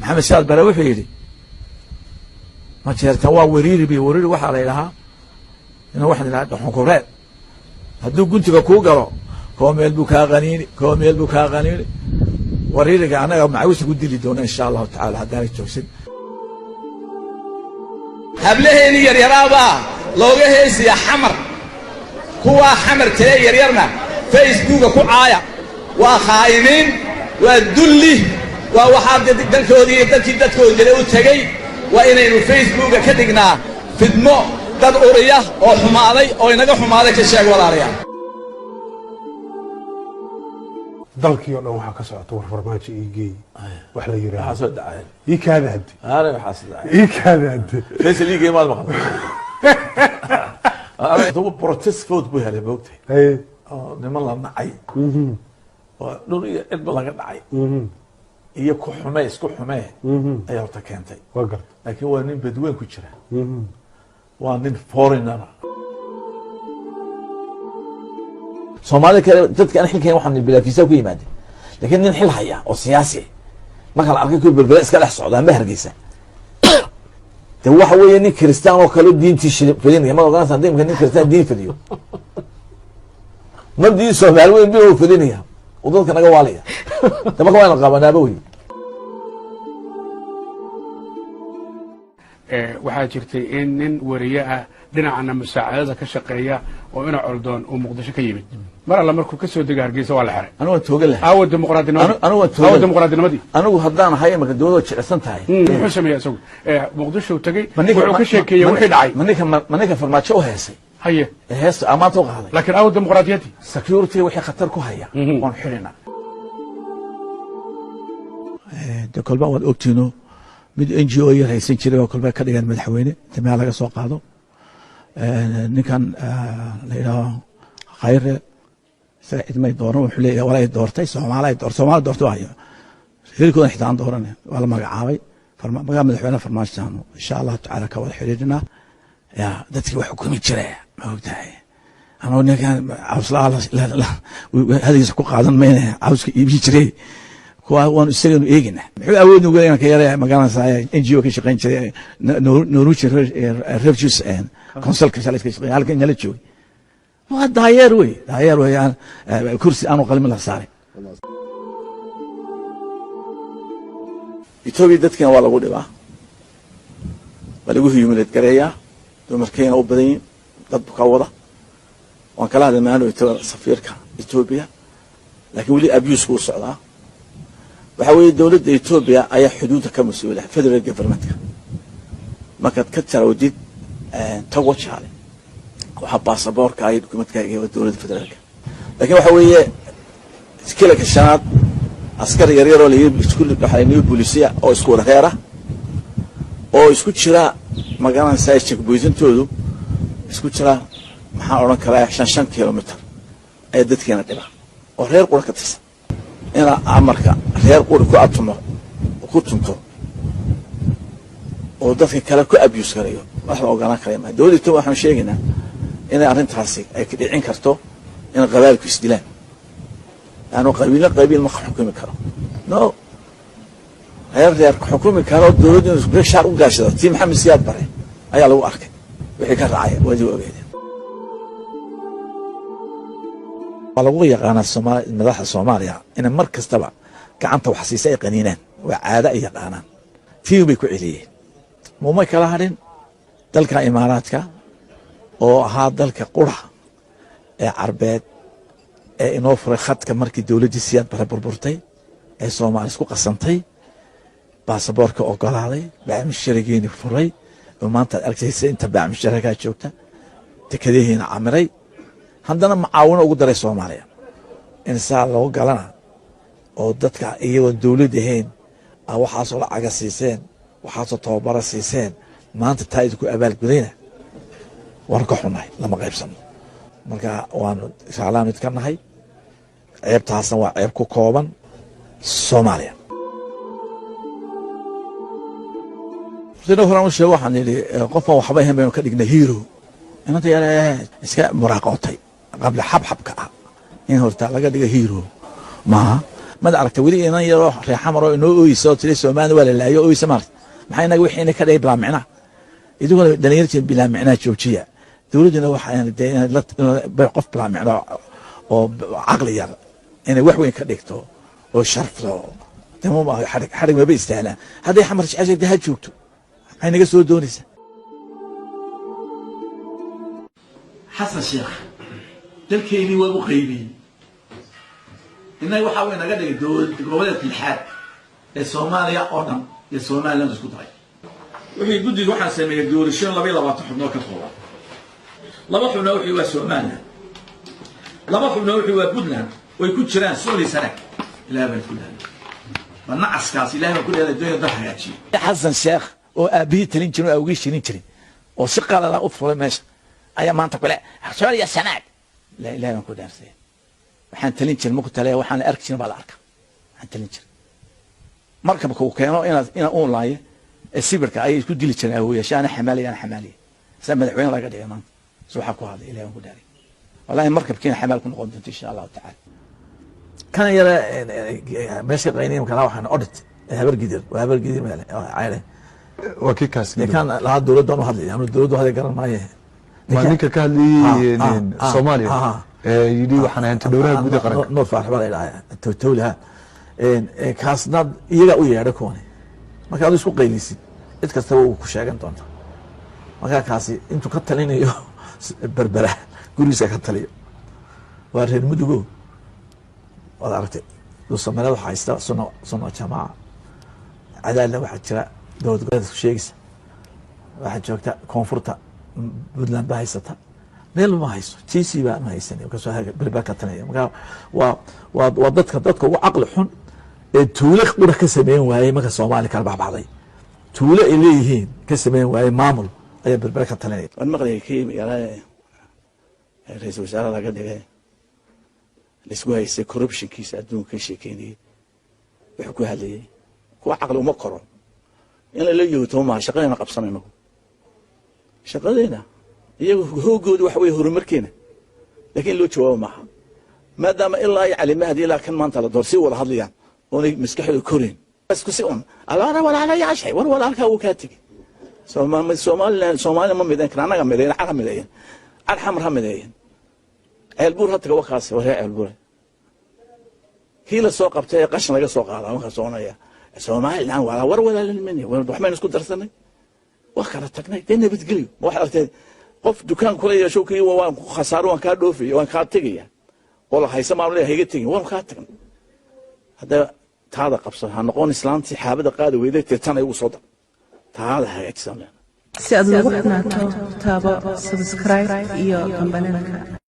محمد سعد بلا وحيري ما جرت waa wariiri bi wariiri waxa la ilaha inuu wax la dhaxo koreed haduu guntiga ku galo koomeel buu ka qaniini wariiriga anaga macawis ku dili doona insha Allah ta'ala haddii joogsid hablaheeni yar yaraba looga heesiya xamar kuwa xamar tire yar yarna Facebook ku caaya waa khaayimiin waa dulli waa waxa dalkoodii dadkoodii u tagay waa inaynu Facebook ka dhignaa fidmo dad uriya oo xumaaday oo inaga xumaaday ka sheeg walaalayaal dalkii oo dhan waxa ka socota war farmaajo iigay wax la yiraahdo waxa soo dhacay ii kaada haddi waxa soo dhacay ii kaada haddi faysal iigay ma maqan tuu protest vote buu helay boogtay oo niman la nacay oo dhul iyo cid laga dhacay iyo ku xumay isku xumay ayaa horta keentay waa garta laakiin waa nin badweyn ku jira waa nin foreigner Soomaali kale dadka aan xilkeen waxaan bilaa fiisa ku yimaadeen laakiin nin xil haya oo siyaasi marka la arkay ku balbala iska dhex socda ma hargeysa de waxa weeye nin kristaan oo kale diintii fadinaya ma ogaan sanadii nin kristaan diin fadiyo ma diin Soomaali weyn buu fadinaya oo dadka naga waalaya marka waan qabanaaba weey waxaa jirtay in nin wariye ah dhinacana musaacadada ka shaqeeya oo ina coldoon uu muqdisho ka yimid mar alla markuu ka soo degay hargeysa waa la xiray anigu toogan lahaa aawad dimuqraadinimadi anigu haddaan ahay marka dawladda jilicsan tahay muxuu sameeyay isagu muqdisho tagay wuxuu ka sheekeeyay wixii dhacay maninka farmaajo u heesay haye heesta amaanta u qaaday laakiin aawad dimuqraadiyadii security wixii khatar ku haya waan xirina de kolba wad ogtiino mid NGO yar haysan jiray oo kolba ka dhigan madaxweyne tamay laga soo qaado ninkan la yiraahdo khayre saacid may dooran wuxuu leeyahay walaa doortay Soomaaliya doortay waayo hilkooda xitaan dooran wala magacaabay madaxweyne farmaajo insha Allah ta'ala ka wada xiriirina ya dadkii wax xukumi jiray ma ogtahay anoo ninkan awslaa la hadiis ku qaadan meena awska iibi jiray kuwa waan isagana eegina muxuu awood ugu leeyahay ka yaray magaalada NGO ka shaqeyn jiray Norwegian Refugees and Council ka shaqeyn halkan la joogay waa daayeer way aan kursi aanu qalin la saaray Ethiopia dadkana waa lagu dhibaa waa lagu humilad gareeyaa dumarkeena u badan dad ka wada waan kala hadalnaano safiirka Ethiopia laakiin wali abuse ku socdaa waxa weeye dawladda Ethiopia ayaa xuduudda ka mas'uula federal government-ka markaad ka tarawdid tago jaale waxa baasaboorka ay dukumentkaaga ee dawladda federaalka laakiin waxa weeye iskala ka shanaad askar yar yar oo leeyahay iskuul dhaxaynay booliisiya oo isku reera oo isku jira magaalada Saaychik boysantoodu isku jira maxaa oran kara 5 kilomitir ay dadkeena dhiba oo reer qura ka tirsan ina amarka reer qura ku atumo ku tunto oo dadka kale ku abuse garayo wax la ogolaan karo ma dawladdu waxaan sheegaynaa in arrintaasi ay ka dhicin karto in qabailku isdilaan aanu qabiil ma xukumi karo no reer xukumi karo dawladdu isku shaar u gaashado tii Maxamed Siyaad bare ayaa lagu arkay wixii ka raacay wadi ogeeyeen lagu yaqaan madaxda Soomaaliya in mar kastaba gacanta wax siisay qaniinaan waa caado ay yaqaanaan tii bay ku celiyeen ma kala harin dalka Imaaraadka oo ahaa dalka qura ee Carbeed ee inoo furay khadka markii dawladda Siyaad bare burburtay ee Soomaaliya isku qasantay baasaboorka ogolaaday baamisharigeeni furay oo maanta aragtaysa inta baamisharaga joogta dekedeena camiray haddana macaawino ugu daray Soomaaliya in saa loo galana oo dadka iyagoo dawlad ahayn waxaas oo lacag siiseen waxaas oo tababar siiseen maanta taayid ku abaal gudayna war ka xunay lama qaybsan marka waan salaamid ka nahay ceebtaasna waa ceeb ku kooban Soomaaliya sidoo kale waxaan yiri qof waxba ahayn ka dhignay hero inta yar iska muraaqotay qabla xabxabka in horta laga dhigo hero ma mad aragtay weli inaan yaro reexa maro inoo ooyso tiri Soomaaliya wala laayo ooyso mar maxay inaga wixii ka dhigay bilaa micna iduguna dhalinyartii bilaa micna joojiya dawladuna waxa qof bilaa micna oo aqli yar inay wax weyn ka dhigto oo sharaf loo demo ma xarig ma beestana haday xamar jacayl ha joogto ay naga soo doonaysa xasan sheekh dalkeeni waa u qaybiyay inay waxa weyn naga dhigay dawlad goboleedka lixaad ee Soomaaliya oo dhan iyo Soomaaliland isku daray wixii guddiga waxaan sameeyay doorasho 22 xubnood ka kooban laba xubnood wixii waa Soomaaliya laba xubnood wixii waa Puntland way ku jiraan Soomaaliya sanad ilaa bal Puntland mana askaas ilaahay ku leeyahay dawladda hagaaji xasan sheekh oo aabii talin jiray oo ugu shirin jiray oo si qalala u furay meesha ayaa maanta kale Soomaaliya sanad la ilaahay ku daarsay waxaan talin jiray muqtalay waxaan arkin bal arka waxaan talin jiray markaba ku keeno ina online sibirka ay isku dili jireen oo yeeshaan xamaaliya madaxweyne laga dhigay maanta soo waxa ku hadlay ilaahay ku daaray wallahi markabkiina xamaal ku noqon doonto insha Allah ta'ala kan yara meesha qaynayeen kala waxaan audit habar gidir meel ayre وكي كاس كان لا دولة ما هذي يعني دولة هذا قرن معي ما نيك كهلي صوماليا يدي وحنا أنت دورها بودي قرن نرفع حبالي لا تولها كاس ناد يلا ويا ركوني ما كانوا يسوق قيليسي إتكستوا كشاعة أنت ما كان كاسي أنتوا كتلين يو بربرة كوريسا كتلين وارهن مدوجو ولا عرفت لو سمعنا وحايستا صنع جماعة عدالة واحد شراء دولة قادة شيكس واحد جوكتا كونفورتا بدلان باهيستا ميل ما هيسو تيسي بقى ما هيسني وكسو هاي بالبركة تانية وضدك وعقل حن تولي خبرة كسمين وهي ما كسومالي كالبع بعضي تولي إليهين كسمين وهي مامل أي بالبركة تانية المغرب كيم يا رئيس وزراء لا قد ايه الاسبوع يصير كوربشن كيس ادون كشيكيني وحكوا هذه كو عقل وما قرن إن اللي يوتوما شقينا قبصنا شقينا هو جود وحوي هرمركينا لكن لو تشوفوا معها ما دام إلا يعلم هذه لكن ما أنت لدور سوى ولا هذليان وني مسكح الكورين بس كسيون أنا ولا على شيء ولا على كوكاتك سومال ما ميدان كنا نعملين عملين الحمر همدين البور هتك وخاص وهي البور هي السوق بتاعي قشنا لقى سوق هذا ما خسونايا سومال الآن ولا ولا للمني ولا رحمن نسكت درسنا وخرت تقني تاني بتقلي واحد قف دكان كله يشوكي وان خسارة وان كادو في وان كاتجيا والله هيسمع ولا هيجتين وان كاتجن هذا قبصة هنقول إسلامتي حابة قادة وإذا تتنا يوصل هذا هيك سامع si aad ugu xirnaato taabo subscribe iyo kambalelka